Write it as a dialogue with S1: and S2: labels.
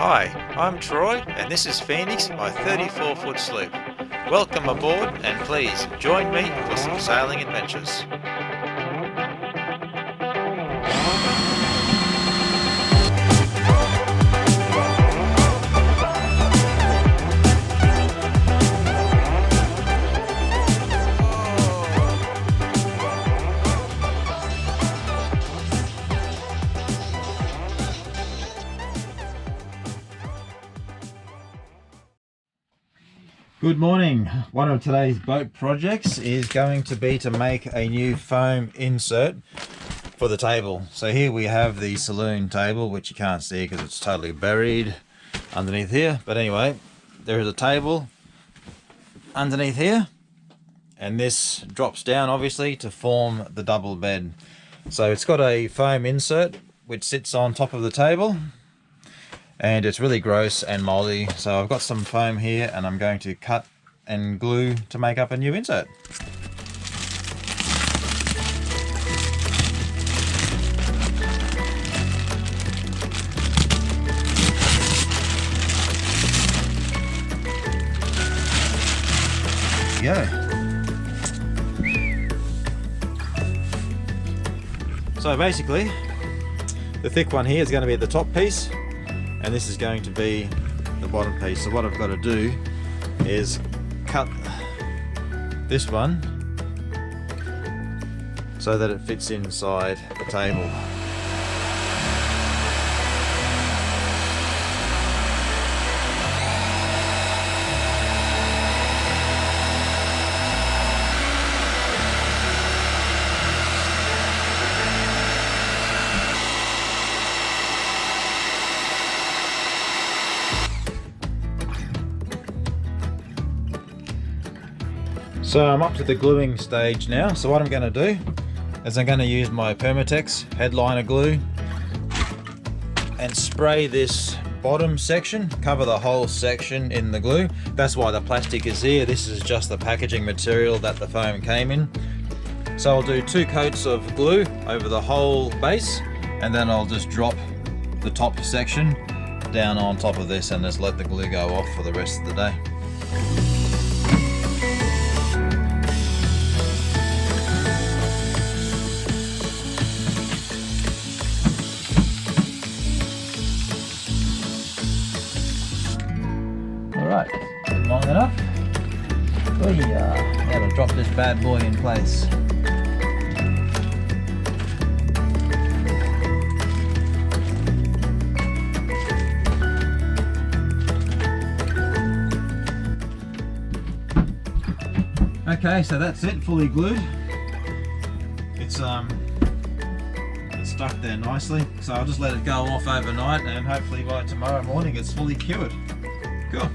S1: Hi, I'm Troy and this is Phoenix, my 34-foot sloop. Welcome aboard and please join me for some sailing adventures. Good morning. One of today's boat projects is going to be to make a new foam insert for the table. So here we have the Saloon table, which you can't see because it's totally buried underneath here. But anyway, there is a table underneath here, and this drops down obviously to form the double bed. So it's got a foam insert which sits on top of the table, and it's really gross and moldy, so I've got some foam here and I'm going to cut and glue to make up a new insert. There we go. So basically, the thick one here is going to be the top piece, and this is going to be the bottom piece. So what I've got to do is cut this one so that it fits inside the table. So I'm up to the gluing stage now. So what I'm going to do is I'm going to use my Permatex headliner glue and spray this bottom section, cover the whole section in the glue. That's why the plastic is here. This is just the packaging material that the foam came in. So I'll do 2 coats of glue over the whole base, and then I'll just drop the top section down on top of this and just let the glue go off for the rest of the day. Alright, long enough. Now to drop this bad boy in place. Okay, so that's it, fully glued. It's stuck there nicely, so I'll just let it go off overnight and hopefully by tomorrow morning it's fully cured. Cool.